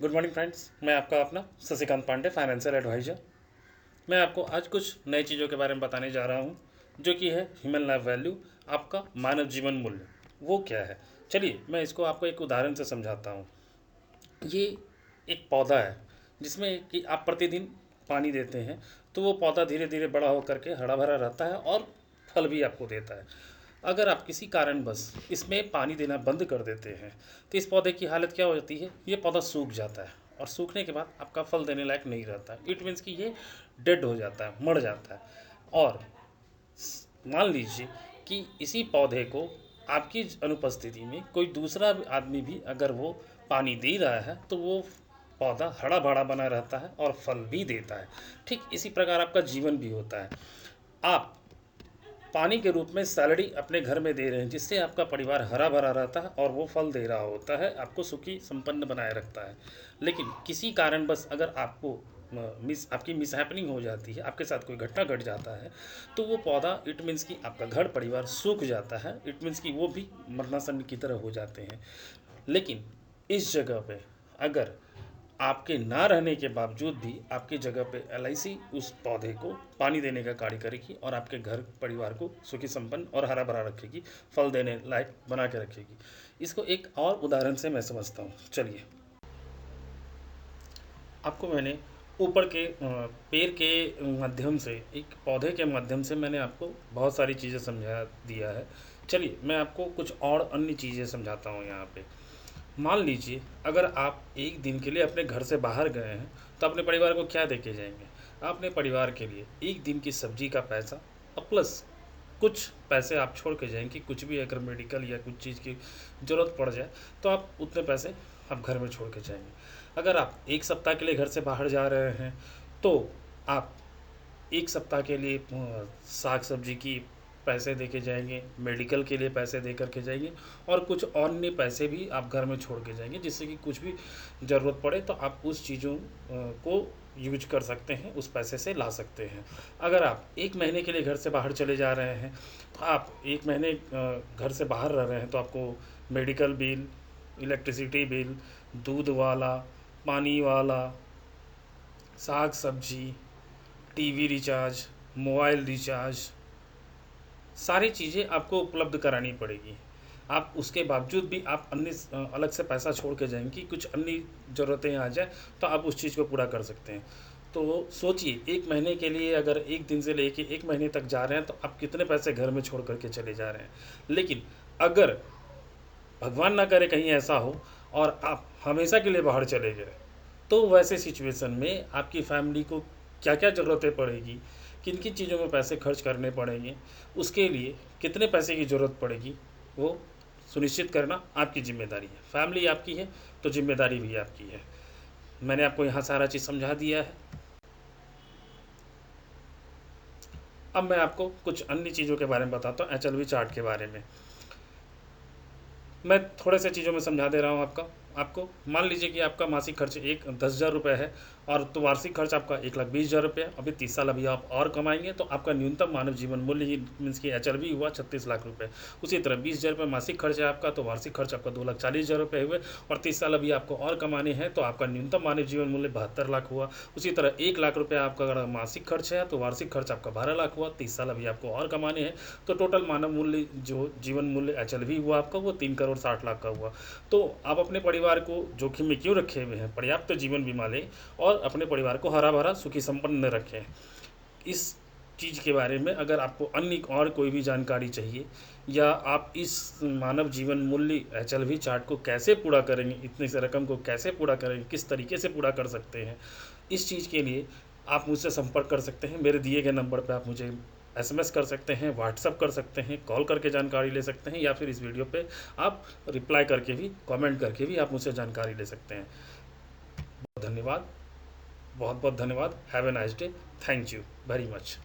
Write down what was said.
Good morning friends, मैं आपका अपना शशिकांत पांडे, फाइनेंशियल एडवाइज़र। मैं आपको आज कुछ नई चीज़ों के बारे में बताने जा रहा हूँ, जो कि है ह्यूमन लाइफ वैल्यू, आपका मानव जीवन मूल्य। वो क्या है? चलिए मैं इसको आपको एक उदाहरण से समझाता हूँ। ये एक पौधा है जिसमें कि आप प्रतिदिन पानी देते हैं, तो वो पौधा धीरे धीरे बड़ा होकर के हरा भरा रहता है और फल भी आपको देता है। अगर आप किसी कारणवश इसमें पानी देना बंद कर देते हैं, तो इस पौधे की हालत क्या हो जाती है? ये पौधा सूख जाता है और सूखने के बाद आपका फल देने लायक नहीं रहता है। इट मीन्स कि ये डेड हो जाता है, मर जाता है। और मान लीजिए कि इसी पौधे को आपकी अनुपस्थिति में कोई दूसरा आदमी भी अगर वो पानी दे रहा है, तो वो पौधा हरा भरा बना रहता है और फल भी देता है। ठीक इसी प्रकार आपका जीवन भी होता है। आप पानी के रूप में सैलरी अपने घर में दे रहे हैं, जिससे आपका परिवार हरा भरा रहता है और वो फल दे रहा होता है, आपको सुखी संपन्न बनाए रखता है। लेकिन किसी कारणवश अगर आपको आपकी मिसहैपनिंग हो जाती है, आपके साथ कोई घटना घट जाता है, तो वो पौधा, इट मीन्स कि आपका घर परिवार सूख जाता है। इट मीन्स कि वो भी मरनासन की तरह हो जाते हैं। लेकिन इस जगह पे अगर आपके ना रहने के बावजूद भी आपकी जगह पे एलआईसी उस पौधे को पानी देने का कार्य करेगी और आपके घर परिवार को सुखी संपन्न और हरा भरा रखेगी, फल देने लायक बना के रखेगी। इसको एक और उदाहरण से मैं समझता हूँ। चलिए, आपको मैंने ऊपर के पेड़ के माध्यम से, एक पौधे के माध्यम से मैंने आपको बहुत सारी चीज़ें समझा दिया है। चलिए मैं आपको कुछ और अन्य चीज़ें समझाता हूँ यहाँ पे। मान लीजिए अगर आप एक दिन के लिए अपने घर से बाहर गए हैं, तो अपने परिवार को क्या दे के जाएंगे? आप अपने परिवार के लिए एक दिन की सब्जी का पैसा और प्लस कुछ पैसे आप छोड़ के जाएंगे। कुछ भी अगर मेडिकल या कुछ चीज़ की ज़रूरत पड़ जाए, तो आप उतने पैसे आप घर में छोड़ के जाएंगे। अगर आप एक सप्ताह के लिए घर से बाहर जा रहे हैं, तो आप एक सप्ताह के लिए साग सब्जी की पैसे दे के जाएंगे, मेडिकल के लिए पैसे दे कर के जाएंगे और कुछ अन्य पैसे भी आप घर में छोड़ के जाएंगे, जिससे कि कुछ भी ज़रूरत पड़े तो आप उस चीज़ों को यूज कर सकते हैं, उस पैसे से ला सकते हैं। अगर आप एक महीने के लिए घर से बाहर चले जा रहे हैं, तो आप एक महीने घर से बाहर रह रहे हैं, तो आपको मेडिकल बिल, इलेक्ट्रिसिटी बिल, दूध वाला, पानी वाला, साग सब्जी, टीवी रिचार्ज, मोबाइल रिचार्ज, सारी चीज़ें आपको उपलब्ध करानी पड़ेगी। आप उसके बावजूद भी आप अन्य अलग से पैसा छोड़ के जाएंगे कि कुछ अन्य ज़रूरतें आ जाए, तो आप उस चीज़ को पूरा कर सकते हैं। तो सोचिए, एक महीने के लिए अगर एक दिन से लेके एक महीने तक जा रहे हैं, तो आप कितने पैसे घर में छोड़ करके चले जा रहे हैं। लेकिन अगर भगवान ना करे कहीं ऐसा हो और आप हमेशा के लिए बाहर चले गए, तो वैसे सिचुएशन में आपकी फैमिली को क्या क्या ज़रूरतें पड़ेगी, किन किन चीज़ों में पैसे खर्च करने पड़ेंगे, उसके लिए कितने पैसे की ज़रूरत पड़ेगी, वो सुनिश्चित करना आपकी जिम्मेदारी है। फैमिली आपकी है तो जिम्मेदारी भी आपकी है। मैंने आपको यहाँ सारा चीज़ समझा दिया है। अब मैं आपको कुछ अन्य चीज़ों के बारे में बताता हूँ, एचएलवी चार्ट के बारे में। मैं थोड़े से चीज़ों में समझा दे रहा हूँ आपको मान लीजिए कि आपका मासिक खर्च 10,000 रुपये है, और तो वार्षिक खर्च आपका 1,20,000 रुपये। अभी 30 साल अभी आप और कमाएंगे, तो आपका न्यूनतम मानव जीवन मूल्य ही मीन्स की एचएलवी हुआ 36 लाख रुपये। उसी तरह 20,000 रुपये मासिक खर्च है आपका, तो वार्षिक खर्च आपका 2,40,000 रुपये हुए। और 30 साल अभी आपको और कमाने हैं, तो आपका न्यूनतम मानव जीवन मूल्य 72 लाख हुआ। उसी तरह 1,00,000 रुपये आपका अगर मासिक खर्च है, तो वार्षिक खर्च आपका 12 लाख हुआ। 30 साल अभी आपको और कमाने हैं, तो टोटल मानव मूल्य जो जीवन मूल्य एचएलवी हुआ आपका, वो 3,60,00,000 का हुआ। तो आप अपने परिवार को जोखिम में क्यों रखे हुए हैं? पर्याप्त जीवन बीमा लें और अपने परिवार को हरा भरा सुखी संपन्न रखें। इस चीज़ के बारे में अगर आपको अन्य और कोई भी जानकारी चाहिए, या आप इस मानव जीवन मूल्य एचएलवी चार्ट को कैसे पूरा करेंगे, इतने से रकम को कैसे पूरा करेंगे, किस तरीके से पूरा कर सकते हैं, इस चीज़ के लिए आप मुझसे संपर्क कर सकते हैं। मेरे दिए गए नंबर पर आप मुझे एसएमएस कर सकते हैं, व्हाट्सअप कर सकते हैं, कॉल करके जानकारी ले सकते हैं, या फिर इस वीडियो पे आप रिप्लाई करके भी, कमेंट करके भी आप मुझसे जानकारी ले सकते हैं। बहुत धन्यवाद, बहुत बहुत धन्यवाद। Have a nice day. Thank you very much.